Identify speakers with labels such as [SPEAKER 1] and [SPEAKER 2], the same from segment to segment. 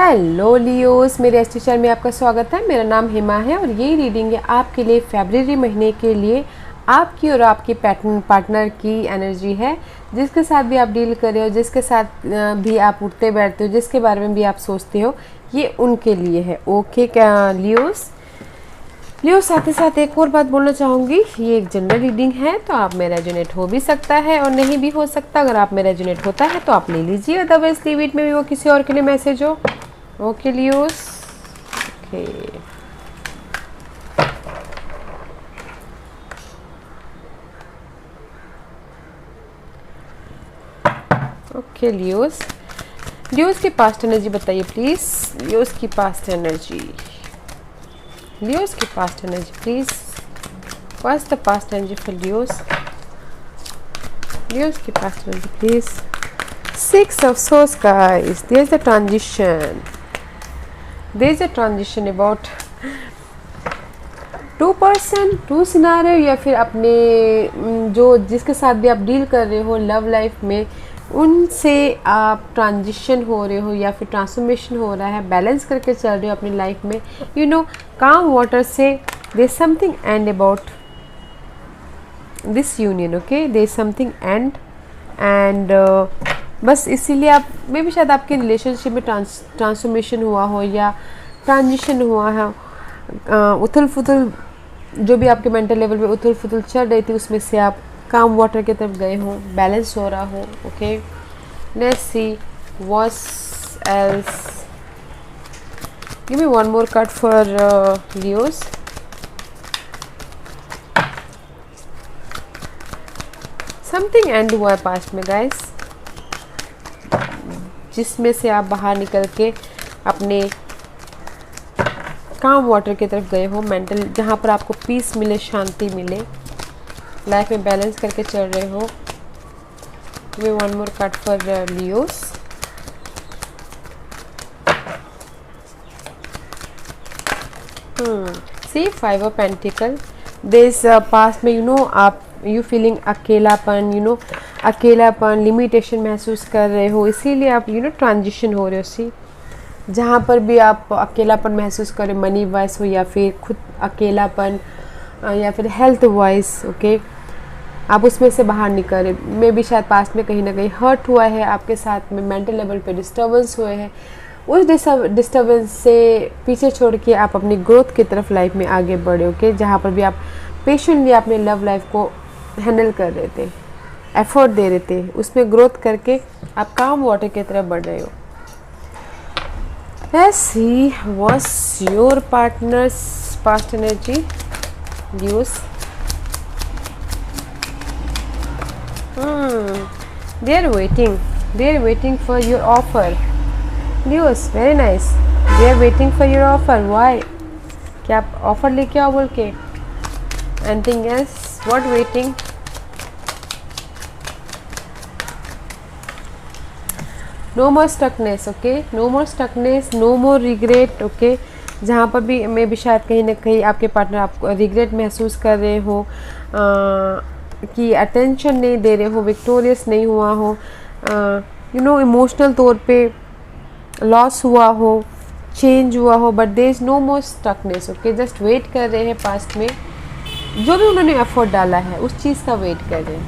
[SPEAKER 1] Hello Leos, मेरे astro channel में आपका स्वागत है। मेरा नाम हिमा है और ये रीडिंग है आपके लिए फरवरी महीने के लिए आपकी और आपके पार्टनर की एनर्जी है। जिसके साथ भी आप डील कर रहे हो, जिसके साथ भी आप उठते बैठते हो, जिसके बारे में भी आप सोचते हो, ये उनके लिए है। ओके क्या लियोस? साथ ही साथ एक और बात बोलना चाहूँगी, ये एक जनरल रीडिंग है तो आप में रेजोनेट हो भी सकता है और नहीं भी हो सकता। अगर आप में रेजोनेट होता है तो आप ले लीजिए, अदरवाइज लीव इट में भी वो किसी और के लिए मैसेज हो। ओके लियोस, ओके लियोस की पास्ट एनर्जी बताइए प्लीज। लियोस की past energy, please. What's the past energy for Leos? Leos की past energy, please. Six of Swords, guys. There's a transition. About two scenario या फिर अपने जो जिसके साथ भी आप डील कर रहे हो लव लाइफ में, उनसे आप ट्रांजिशन हो रहे हो या फिर ट्रांसफॉर्मेशन हो रहा है, बैलेंस करके चल रहे हो अपनी लाइफ में। काम वाटर से there something and about this union. Okay, there something and बस इसीलिए आप मे भी शायद आपके रिलेशनशिप में ट्रांसफॉर्मेशन हुआ हो या ट्रांजिशन हुआ है। उथल फुथल जो भी आपके मेंटल लेवल पे उथल फुथल चल रही थी, उसमें से आप काम वाटर की तरफ गए हो, बैलेंस हो रहा हो। Okay, let's see what's else. Give me one more card for Leos. Something and हुआ है पास्ट में गाइस, जिसमें से आप बाहर निकल के अपने काम वाटर की तरफ गए हो, मेंटल, जहाँ पर आपको पीस मिले, शांति मिले, लाइफ में बैलेंस करके चल रहे हो। वे one more card for Leos. See 5 of pentacle. This past में आप यू फीलिंग अकेलापन, अकेलापन, लिमिटेशन महसूस कर रहे हो, इसीलिए आप ट्रांजिशन हो रहे हो। सी जहाँ पर भी आप अकेलापन महसूस करें, मनी वाइज हो या फिर खुद अकेलापन या फिर हेल्थ वाइज, ओके, आप उसमें से बाहर निकल रहे। मे भी शायद पास्ट में कहीं ना कहीं हर्ट हुआ है आपके साथ में, मेंटल लेवल पे डिस्टर्बेंस हुए हैं। उस डिस्टर्बेंस से पीछे छोड़ के आप अपनी ग्रोथ की तरफ लाइफ में आगे बढ़े। ओके, जहाँ पर भी आप पेशेंटली अपने लव लाइफ को हैंडल कर रहे थे, एफर्ट दे रहे थे, उसमें ग्रोथ करके आप काम वाटर की तरफ बढ़ रहे हो। Let's see what's your partner's past energy, Leos. They're waiting for your offer, Leos. Very nice. They're waiting for your offer. Why? क्या आप ऑफर लेके आओ बोल के? Anything else? What waiting? No more stuckness. Okay, no more stuckness, no more regret. Okay, जहाँ पर भी मैं भी शायद कहीं ना कहीं आपके पार्टनर आपको रिग्रेट महसूस कर रहे हो, कि अटेंशन नहीं दे रहे हो, विक्टोरियस नहीं हुआ हो, इमोशनल तौर पे लॉस हुआ हो, चेंज हुआ हो, but there is no more stuckness. Okay, just wait कर रहे हैं। पास्ट में जो भी उन्होंने एफर्ट डाला है उस चीज़ का वेट कर रहे हैं,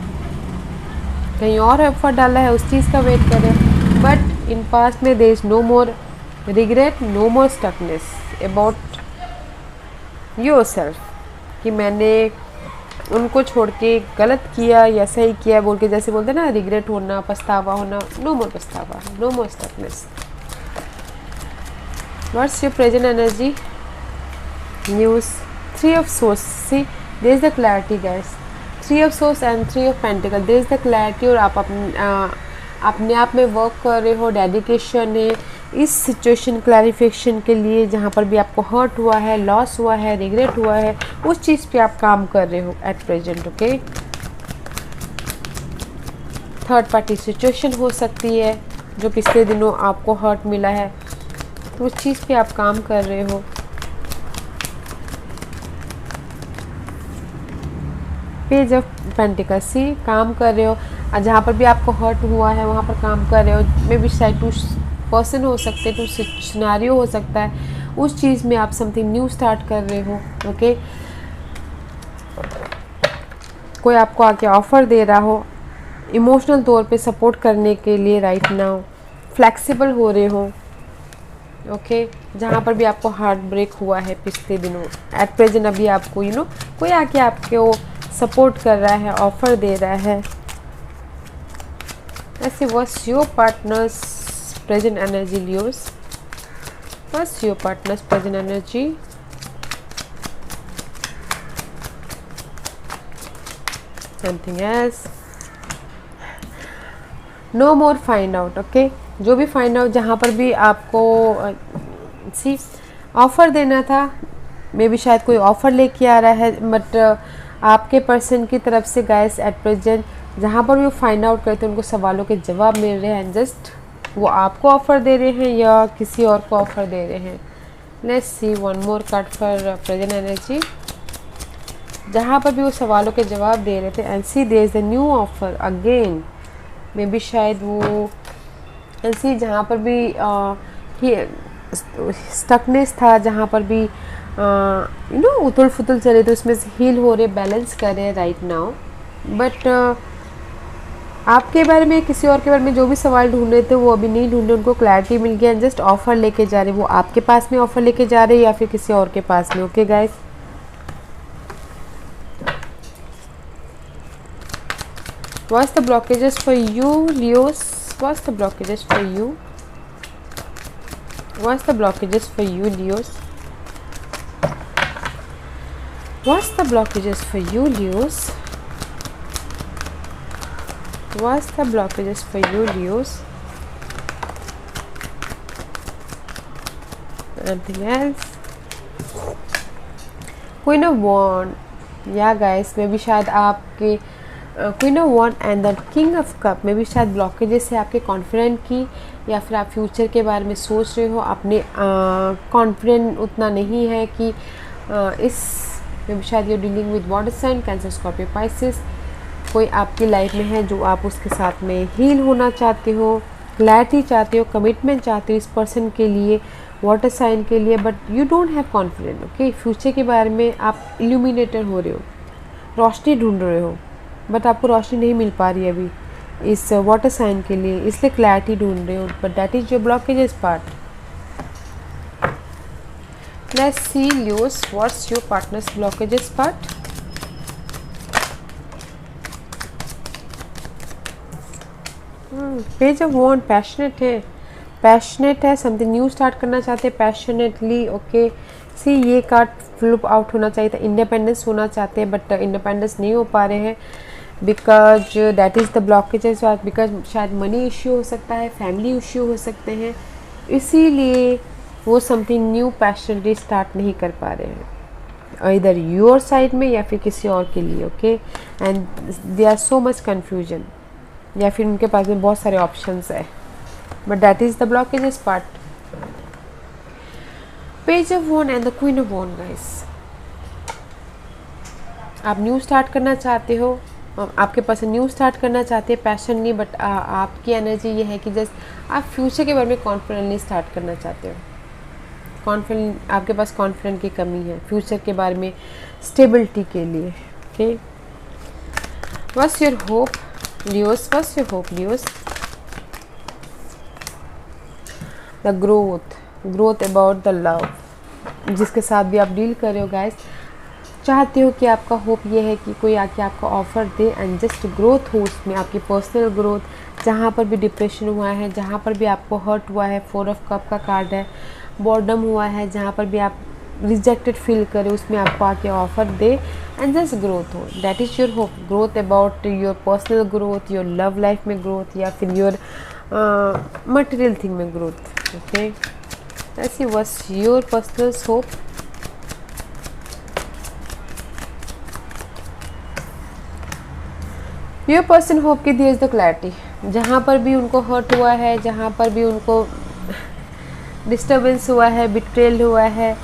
[SPEAKER 1] कहीं और एफर्ट डाला है उस चीज़ का वेट कर रहे हैं। बट इन पास्ट में there is no more regret, no more stuckness about yourself, कि मैंने उनको छोड़ के गलत किया या सही किया बोल के, जैसे बोलते हैं ना, रिग्रेट होना, पछतावा होना। नो मोर पछतावा, no more stuckness. What's your present energy, news? 3 of Swords. See, there is the clarity, guys. 3 of Swords and 3 of Pentacles. There is the clarity, और आप अपने आप में वर्क कर रहे हो, डेडिकेशन है इस सिचुएशन क्लैरिफिकेशन के लिए। जहाँ पर भी आपको हर्ट हुआ है, लॉस हुआ है, रिग्रेट हुआ है, उस चीज़ पे आप काम कर रहे हो at present. Okay, third party situation हो सकती है जो पिछले दिनों आपको हर्ट मिला है, तो उस चीज़ पे आप काम कर रहे हो। Page of pentacles. सी, काम कर रहे हो, जहाँ पर भी आपको हर्ट हुआ है वहाँ पर काम कर रहे हो। मे बी शायद पर्सन हो सकते हैं, टू सिनेरियो हो सकता है, उस चीज़ में आप समथिंग न्यू स्टार्ट कर रहे हो। ओके, कोई आपको आके ऑफ़र दे रहा हो इमोशनल तौर पे सपोर्ट करने के लिए, राइट नाउ फ्लेक्सिबल हो रहे हो। ओके, जहाँ पर भी आपको हार्ट ब्रेक हुआ है पिछले दिनों, एट प्रेजेंट अभी आपको कोई आके आपको सपोर्ट कर रहा है, ऑफ़र दे रहा है। ऐसे what's your partner's present energy Leos, what's your partner's present energy. Something else, no more find out. Okay, जो भी फाइंड आउट, जहाँ पर भी आपको सी ऑफ़र देना था, मे भी शायद कोई ऑफ़र लेके आ रहा है, बट आपके पर्सन की तरफ से गाइस एट प्रेजेंट जहाँ पर भी वो फाइंड आउट करते हैं उनको सवालों के जवाब मिल रहे हैं। जस्ट वो आपको ऑफ़र दे रहे हैं या किसी और को ऑफ़र दे रहे हैं। Let's see one more card for present energy. जहाँ पर भी वो सवालों के जवाब दे रहे थे, and see there is a new offer again. May be शायद वो ऐसी जहाँ पर भी स्टकनेस था, जहाँ पर भी उथल फुथल चले थे, उसमें से हील हो रहे, बैलेंस कर रहे हैं राइट नाउ। बट आपके बारे में, किसी और के बारे में जो भी सवाल ढूंढ रहे थे वो अभी नहीं ढूंढे, उनको क्लैरिटी मिल गया। जस्ट ऑफ़र लेके जा रहे, वो आपके पास में ऑफ़र लेके जा रहे हैं या फिर किसी और के पास में। Okay guys, what's the blockages for you Leos, what's the blockages for you, what's the blockages for you Leos, what's the blockages for you Leos, what's the blockages for you Leos, anything else, Queen of Wand। या guys में भी शायद आपके queen of wand and the king of cup में भी शायद blockages है आपके कॉन्फिडेंट की, या फिर आप फ्यूचर के बारे में सोच रहे हो, अपने कॉन्फिडेंट उतना नहीं है कि इस में भी शायद you dealing with water sign, Cancer, Scorpio, Pisces. कोई आपकी लाइफ में है जो आप उसके साथ में हील होना चाहते हो, क्लैरिटी चाहते हो, कमिटमेंट चाहते हो इस पर्सन के लिए, वाटर साइन के लिए, but you don't have confident. Okay, future के बारे में आप इल्यूमिनेटर हो रहे हो, रोशनी ढूंढ रहे हो, बट आपको रोशनी नहीं मिल पा रही है अभी इस वाटर साइन के लिए, इसलिए क्लैरिटी ढूंढ रहे हो, but that is your blockages part. Let's see Leos, what's your partner's blockages part. Page of wand, passionate है, समथिंग न्यू स्टार्ट करना चाहते हैं पैशनेटली। ओके, सी ये कार्ड फ्लिप आउट होना चाहिए था, इंडिपेंडेंस होना चाहते हैं, बट इंडिपेंडेंस नहीं हो पा रहे हैं because that is the blockages, because शायद मनी इश्यू हो सकता है, फैमिली इश्यू हो सकते हैं, इसीलिए वो समथिंग न्यू पैशनेटली स्टार्ट नहीं कर पा रहे हैं, इधर योर साइड में या फिर किसी और के लिए। Okay, and they are so much confusion, या फिर उनके पास में बहुत सारे ऑप्शंस है, but that is the blockages part. Page of wand and the queen of wand guys, आप न्यू स्टार्ट करना चाहते हो, आपके पास न्यू स्टार्ट करना चाहते हैं पैशन नहीं, बट आपकी एनर्जी ये है कि जस्ट आप फ्यूचर के बारे में कॉन्फिडेंटली स्टार्ट करना चाहते हो। कॉन्फिडेंट, आपके पास कॉन्फिडेंट की कमी है फ्यूचर के बारे में, स्टेबिलिटी के लिए। Okay, what's your hope Leos, what's your hope Leos. The growth about the love, जिसके साथ भी आप डील कर रहे हो गाइस, चाहते हो कि आपका होप ये है कि कोई आके आपको ऑफ़र दे एंड जस्ट ग्रोथ हो उसमें, आपकी पर्सनल ग्रोथ। जहाँ पर भी डिप्रेशन हुआ है, जहाँ पर भी आपको हर्ट हुआ है, 4 ऑफ कप का कार्ड है, बॉर्डम हुआ है, जहाँ पर भी आप रिजेक्टेड फील करें उसमें आपको आके ऑफ़र दे एंड जस्ट ग्रोथ हो, that is your hope. Growth about your personal growth, your love life में ग्रोथ, या फिर योर मटेरियल थिंग में ग्रोथ। ओके, ऐसी what's your personal hope. Your person hope की देयर इज द क्लैरिटी, जहाँ पर भी उनको हर्ट हुआ है, जहाँ पर भी उनको डिस्टर्बेंस हुआ है, बिट्रेल हुआ है,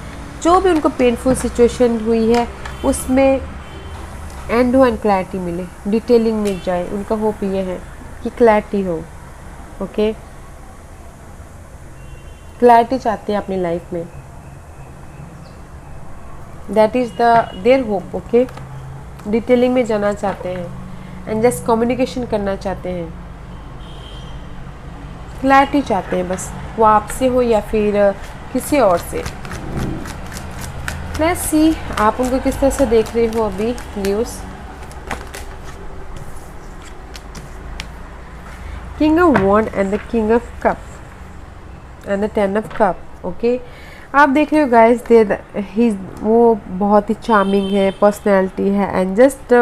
[SPEAKER 1] जो भी उनको पेनफुल सिचुएशन हुई है उसमें एंड हो एंड क्लैरिटी मिले, डिटेलिंग मिल जाए। उनका होप ये है कि क्लैरिटी हो। ओके, क्लैरिटी चाहते हैं अपनी लाइफ में, that is the their hope, okay. Detailing में जाना चाहते हैं एंड जस्ट कम्युनिकेशन करना चाहते हैं, क्लैरिटी चाहते हैं बस, वो आपसे हो या फिर किसी और से। लेट्स सी आप उनको किस तरह से देख रहे हो अभी news. King of wand and the king of cup and the 10 of cup, okay. आप देख रहे हो गाइस ही वो बहुत ही चार्मिंग है, पर्सनैलिटी है एंड जस्ट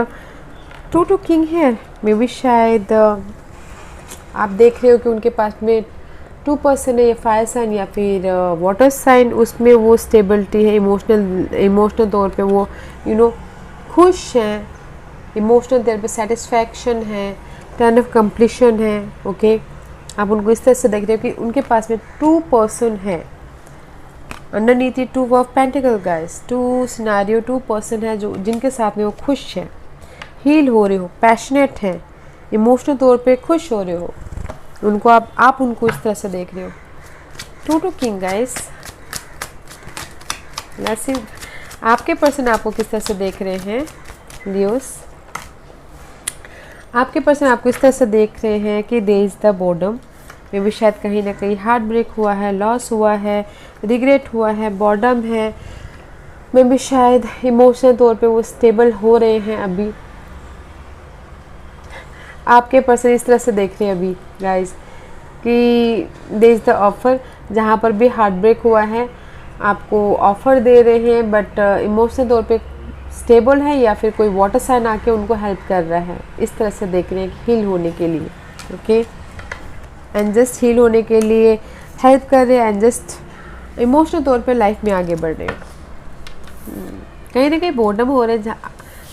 [SPEAKER 1] टू किंग है। मे बी शायद आप देख रहे हो कि उनके पास में 2 पर्सन है, या फायर साइन या फिर वाटर साइन, उसमें वो स्टेबिलिटी है, इमोशनल तौर पे वो खुश हैं, इमोशनल तौर पे सेटिस्फैक्शन है, 10 ऑफ कंप्लीशन है, ओके। आप उनको इस तरह से देख रहे हो कि उनके पास में 2 पर्सन है, underneath 2 of pentacle guys, 2 scenario, 2 person है जो जिनके साथ में वो खुश है, हील हो रहे हो, पैशनेट है, इमोशनल तौर पे खुश हो रहे हो, उनको आप उनको इस तरह से देख रहे हो। 2 किंग गाइस, लेट्स सी आपके पर्सन आपको किस तरह से देख रहे हैं लियोस। आपके पर्सन आपको इस तरह से देख रहे हैं कि देयर इज़ द बोर्डम, में भी शायद कहीं ना कहीं हार्ट ब्रेक हुआ है, लॉस हुआ है, रिग्रेट हुआ है, बॉर्डम है, में भी शायद इमोशनल तौर पे वो स्टेबल हो रहे हैं अभी। आपके पर्सन इस तरह से देख रहे हैं अभी गाइस कि देयर इज़ द ऑफर, जहाँ पर भी हार्ट ब्रेक हुआ है आपको ऑफ़र दे रहे हैं, बट इमोशनल तौर पे स्टेबल है, या फिर कोई वाटर साइन आके उनको हेल्प कर रहा है, इस तरह से देख रहे हैं हील होने के लिए, ओके। एंड जस्ट हील होने के लिए हेल्प कर रहे हैं एंड जस्ट इमोशनल तौर पे लाइफ में आगे बढ़ रहे हैं। कहीं ना कहीं बोर्डम हो रहा है,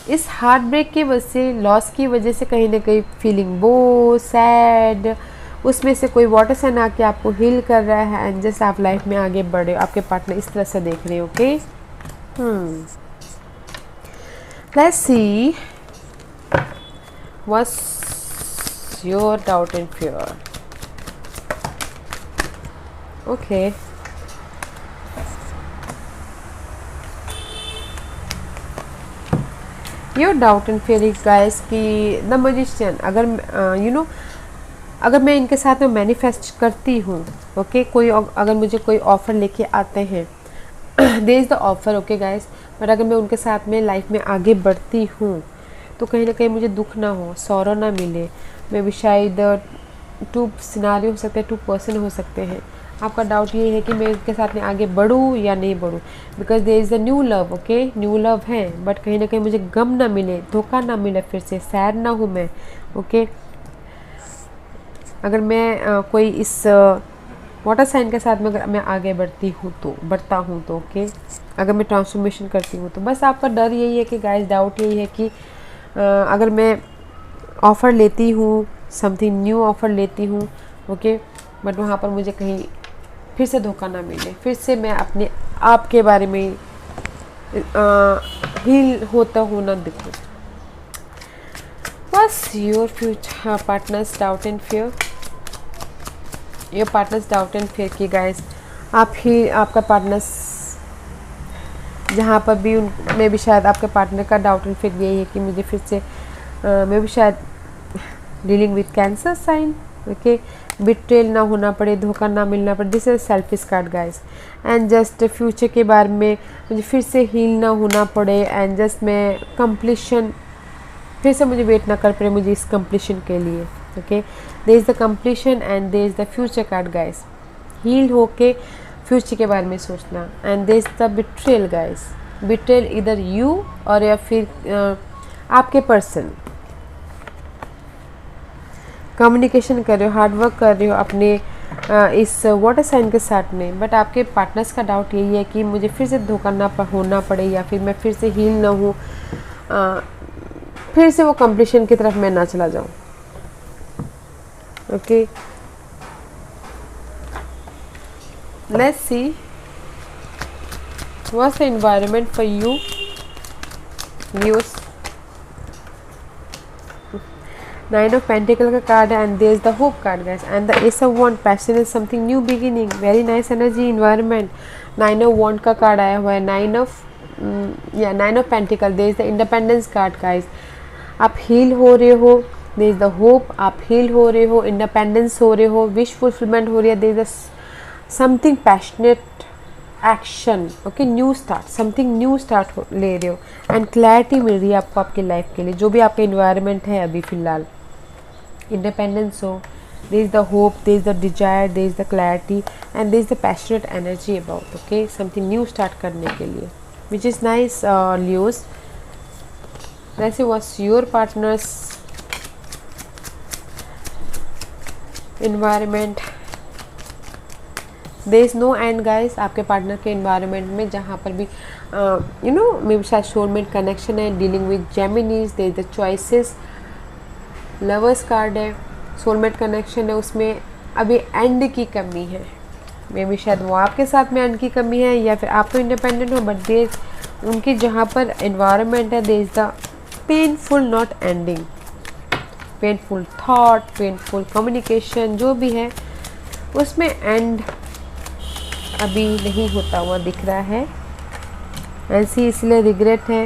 [SPEAKER 1] इस हार्ट ब्रेक की वजह से, लॉस की वजह से कहीं ना कहीं फीलिंग बो सैड, उसमें से कोई वाटर साइन आके आपको हील कर रहा है एंड जस्ट आप लाइफ में आगे बढ़ रहे हो। आपके पार्टनर इस तरह से देख रहे हो, okay. Let's see what's your doubt and fear, okay. Your doubt and fear is guys कि द मैजिशियन, अगर अगर मैं इनके साथ में मैनिफेस्ट करती हूँ, ओके, कोई अगर मुझे कोई ऑफ़र लेके आते हैं, there is the offer, okay guys, but अगर मैं उनके साथ में लाइफ में आगे बढ़ती हूँ तो कहीं ना कहीं मुझे दुख ना हो, सौरो ना मिले, मैं भी शायद 2 सिनारियो हो सकते हैं, 2 पर्सन हो सकते हैं। आपका डाउट ये है कि मैं इसके साथ में आगे बढ़ूँ या नहीं बढ़ूँ, because there is a new love, okay, new love है, बट कहीं ना कहीं मुझे गम ना मिले, धोखा ना मिले, फिर से सैड ना हूँ मैं, ओके। अगर मैं कोई इस वाटर साइन के साथ में अगर मैं आगे बढ़ता हूँ तो ओके, अगर मैं ट्रांसफॉर्मेशन करती हूँ तो बस आपका डर यही है कि गाइस, डाउट यही है कि अगर मैं ऑफ़र लेती हूँ, समथिंग न्यू ऑफ़र लेती हूँ, ओके, बट वहाँ पर मुझे कहीं फिर से धोखा ना मिले, फिर से मैं अपने आप के बारे में हील होता हूँ ना दिखूँ। बस your future partners doubt and fear, your partners doubt and fear कि गाइस आपका पार्टनर्स जहाँ पर भी उनमें भी शायद आपके पार्टनर का डाउट एंड फियर यही है कि मुझे फिर से मैं भी शायद dealing with cancer sign, okay, betrayal ना होना पड़े, धोखा ना मिलना पड़े, this is selfish card guys. And just future के बारे में मुझे फिर से हील ना होना पड़े एंड जस्ट मैं कंप्लीशन फिर से मुझे वेट ना कर पड़े मुझे इस कंप्लीशन के लिए, okay. There is the completion and there is the future card guys, heal होके फ्यूचर के बारे में सोचना। And there is the betrayal guys, betrayal इधर यू और या फिर आपके पर्सन कम्युनिकेशन कर रहे हो, हार्डवर्क कर रहे हो अपने इस वाटर साइन के साथ में, बट आपके पार्टनर्स का डाउट यही है कि मुझे फिर से धोखा ना होना पड़े या फिर मैं फिर से हील ना हूँ, फिर से वो कंप्लीशन की तरफ मैं ना चला जाऊँ, okay. Let's see what's the environment for you viewers. Nine of pentacle का कार्ड है and there is the hope card guys and the ace of wand, passion is something new beginning, very nice energy, environment. Nine of wand का card आया हुआ है, nine of pentacle, there is the independence card guys. आप heal हो रहे हो, there is the hope, आप heal हो रहे हो, इंडिपेंडेंस हो रहे हो, विश फुलफिलमेंट हो रही है, there is something passionate action, okay, new start, something new start ले रहे हो एंड क्लैरिटी मिल रही है आपको आपकी लाइफ के लिए, जो भी आपका इन्वायरमेंट है अभी फ़िलहाल। इंडिपेंडेंस हो, there is the hope, there is the desire, there is the clarity and there is the passionate energy about, okay, something new start करने के लिए, विच इज़ नाइस लियोज। वैसे what's your partner's environment, there is no end guys आपके partner के environment में, जहाँ पर भी यू नो मे बी शायद सोलमेट कनेक्शन है, dealing with Geminis, there is the choices, lovers card है, सोलमेट कनेक्शन है, उसमें अभी एंड की कमी है, मे बी शायद वो आपके साथ में एंड की कमी है या फिर आप तो इंडिपेंडेंट हो, बट देयर उनकी जहाँ पर एनवायरनमेंट है, there is the painful not ending, painful thought, painful communication जो भी है उसमें एंड अभी नहीं होता हुआ दिख रहा है ऐसी, इसलिए रिग्रेट है,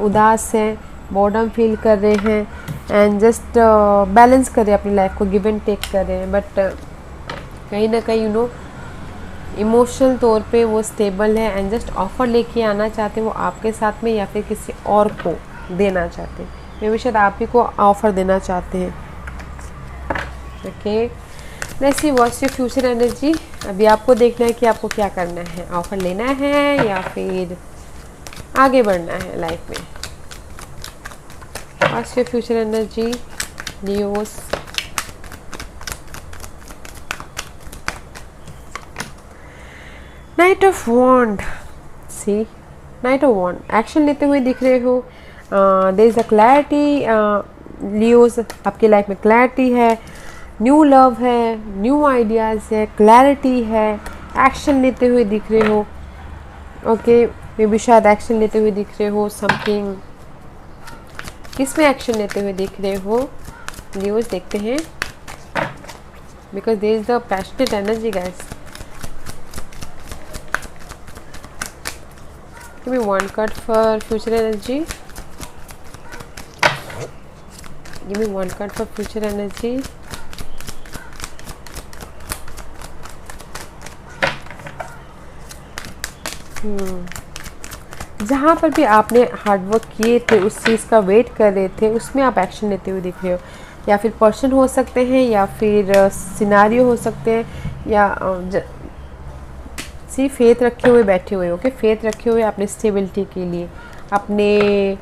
[SPEAKER 1] उदास है, बॉर्डम फील कर रहे हैं एंड जस्ट बैलेंस कर रहे हैं अपनी लाइफ को, गिव एंड टेक कर रहे हैं, बट कहीं ना कहीं यू नो इमोशनल तौर पे वो स्टेबल है एंड जस्ट ऑफ़र लेके आना चाहते हैं वो आपके साथ में या फिर किसी और को देना चाहते हैं, मे बी शायद आप ही को ऑफ़र देना चाहते हैं, okay. Let's see what's your future energy. अभी आपको देखना है कि आपको क्या करना है, ऑफ़र लेना है या फिर आगे बढ़ना है लाइफ में। What's your future energy Leos. Knight of wand, see knight of wand, action लेते हुए दिख रहे हो, there is a clarity Leos, आपकी लाइफ में क्लैरिटी है, न्यू लव है, न्यू आइडियाज़ है, क्लैरिटी है, एक्शन लेते हुए दिख रहे हो, ओके, मे बी शायद एक्शन लेते हुए दिख रहे हो, समथिंग, किस में एक्शन लेते हुए दिख रहे हो लियोस, देखते हैं, because there is the passionate energy guys. Give me one card for future energy. Give me one card for future energy. जहाँ पर भी आपने हार्डवर्क किए थे, उस चीज़ का वेट कर रहे थे, उसमें आप एक्शन लेते हुए दिख रहे हो, या फिर पर्सन हो सकते हैं या फिर सिनारियो हो सकते हैं, या सी फेथ रखे हुए बैठे हुए, ओके, फेथ रखे हुए अपने स्टेबिलिटी के लिए, अपने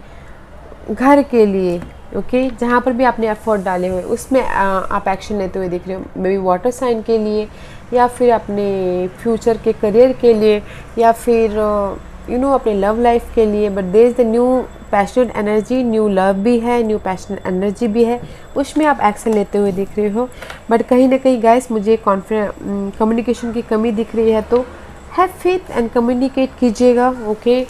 [SPEAKER 1] घर के लिए, ओके, जहाँ पर भी आपने एफर्ट डाले हुए उसमें आप एक्शन लेते हुए दिख रहे हो, मे बी वाटर साइन के लिए या फिर अपने फ्यूचर के करियर के लिए या फिर यू नो अपने लव लाइफ के लिए, but there is the new passionate energy, new love भी है, न्यू पैशनेट एनर्जी भी है, उसमें आप एक्शन लेते हुए दिख रहे हो, बट कहीं ना कहीं गाइस मुझे कम्युनिकेशन की कमी दिख रही है, तो हैव फेथ एंड कम्युनिकेट कीजिएगा, okay.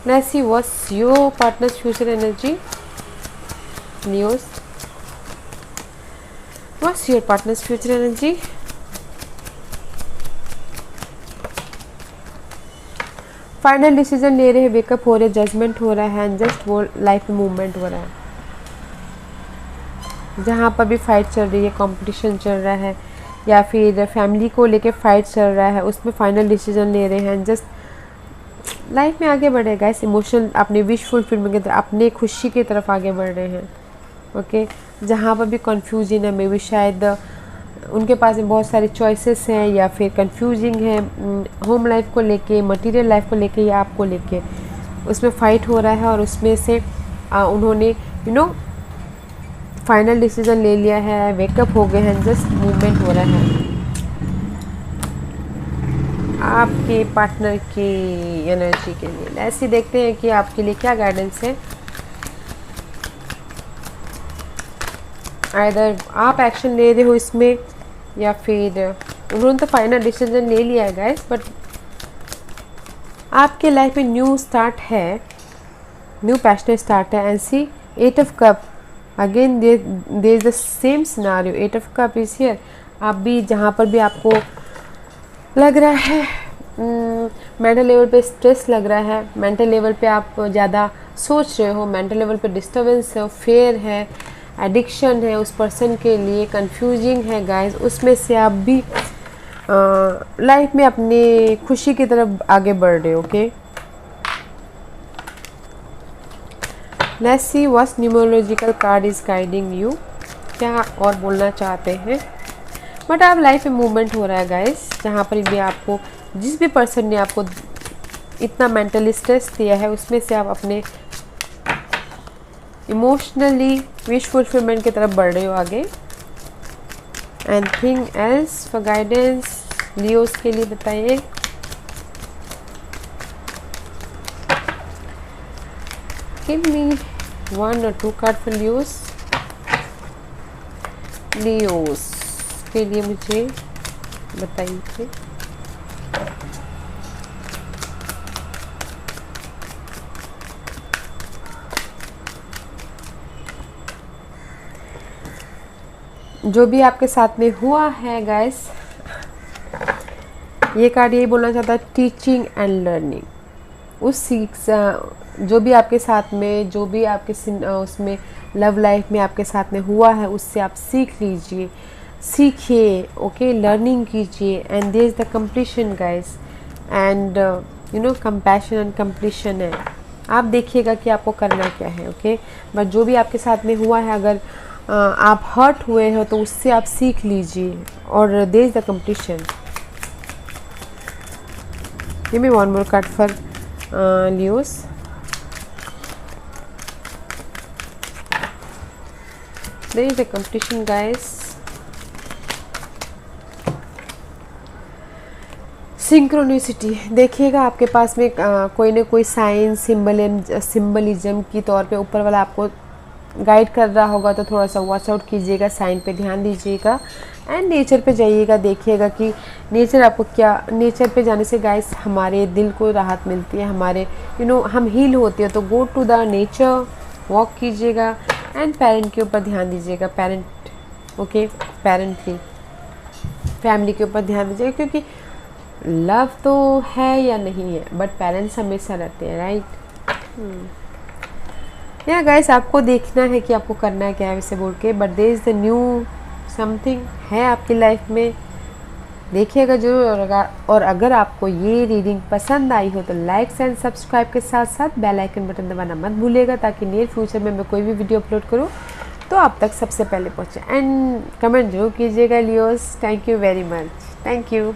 [SPEAKER 1] Let's see what's your partners future energy Leos. What's your partners future energy. Final decision ले रहे हैं, वेकअप हो रहे, जजमेंट हो रहा है एंड जस्ट वो लाइफ में मूवमेंट हो रहा है, जहाँ पर भी फाइट चल रही है, कंपटीशन चल रहा है या फिर फैमिली को लेके फाइट चल रहा है, उसमें फाइनल डिसीजन ले रहे हैं, जस्ट लाइफ में आगे बढ़े गाइस, इमोशनल अपने विश फुलफिलमेंट की तरफ, अपने खुशी की तरफ आगे बढ़ रहे हैं, ओके। जहाँ पर भी कंफ्यूजन है, मे बी शायद उनके पास में बहुत सारे चॉइसेस हैं या फिर कंफ्यूजिंग है, होम लाइफ को लेके, मटेरियल लाइफ को लेके या आपको लेके, उसमें फ़ाइट हो रहा है और उसमें से उन्होंने यू नो फाइनल डिसीजन ले लिया है, वेकअप हो गए हैं, जस्ट मूवमेंट हो रहा है आपके पार्टनर की एनर्जी के लिए। ऐसे देखते हैं कि आपके लिए क्या गाइडेंस है। आइदर आप एक्शन ले रहे हो इसमें या फिर उन्होंने तो फाइनल डिसीजन ले लिया है गाइस, बट आपके लाइफ में न्यू स्टार्ट है, न्यू पैशनेट स्टार्ट है। And see 8 of cup, again there is the same scenario, 8 of cup is here. आप भी जहाँ पर भी आपको लग रहा है मेंटल लेवल पे स्ट्रेस लग रहा है, मेंटल लेवल पे आप ज़्यादा सोच रहे हो, मेंटल लेवल पे डिस्टर्बेंस है, फेयर है, एडिक्शन है उस पर्सन के लिए, कंफ्यूजिंग है गाइस, उसमें से आप भी लाइफ में अपनी खुशी की तरफ आगे बढ़ रहे हो। Okay, let's see what numerological card is guiding you, क्या और बोलना चाहते हैं। बट आप लाइफ में मूवमेंट हो रहा है गाइस, जहाँ पर भी आपको जिस भी पर्सन ने आपको इतना मेंटली स्ट्रेस दिया है उसमें से आप अपने इमोशनली विश फुलफिलमेंट की तरफ बढ़ रहे हो आगे। And thing else for guidance Leos के लिए बताइए। Give me 1 or 2 card for Leos. Leos के लिए मुझे बताइए। जो भी आपके साथ में हुआ है गाइस, ये कार्ड यही बोलना चाहता है, टीचिंग एंड लर्निंग। उस सीख जो भी आपके साथ में, जो भी आपके उसमें लव लाइफ में आपके साथ में हुआ है, उससे आप सीख लीजिए, सीखिए। ओके, लर्निंग कीजिए। And there is the completion guys, and you know compassion and completion है। आप देखिएगा कि आपको करना क्या है। ओके, बट जो भी आपके साथ में हुआ है, अगर आप हर्ट हुए हो तो उससे आप सीख लीजिए, और there is the completion. Give me 1 more card for Leos. There is the completion guys. Synchronicity देखिएगा, आपके पास में कोई ना कोई साइन सिंबलिज्म की तौर पे ऊपर वाला आपको गाइड कर रहा होगा, तो थोड़ा सा वॉच आउट कीजिएगा, साइन पे ध्यान दीजिएगा। एंड नेचर पे जाइएगा, देखिएगा कि नेचर आपको क्या, नेचर पे जाने से गाइस हमारे दिल को राहत मिलती है, हमारे हम हील होते हैं। तो go to the nature, walk कीजिएगा। एंड पेरेंट के ऊपर ध्यान दीजिएगा, पेरेंट। ओके, पेरेंट की फैमिली के ऊपर ध्यान दीजिएगा, क्योंकि लव तो है या नहीं है, बट पेरेंट्स हमेशा रहते हैं, राइट। या गाइस, आपको देखना है कि आपको करना क्या है वैसे बोल के, but there is the new something है आपकी लाइफ में, देखिएगा जरूर। और अगर आपको ये रीडिंग पसंद आई हो तो लाइक एंड सब्सक्राइब के साथ साथ बेल आइकन बटन दबाना मत भूलिएगा, ताकि नियर फ्यूचर में मैं कोई भी वीडियो अपलोड करूँ तो आप तक सबसे पहले पहुँचे। एंड कमेंट जरूर कीजिएगा Leos. Thank you very much, thank you.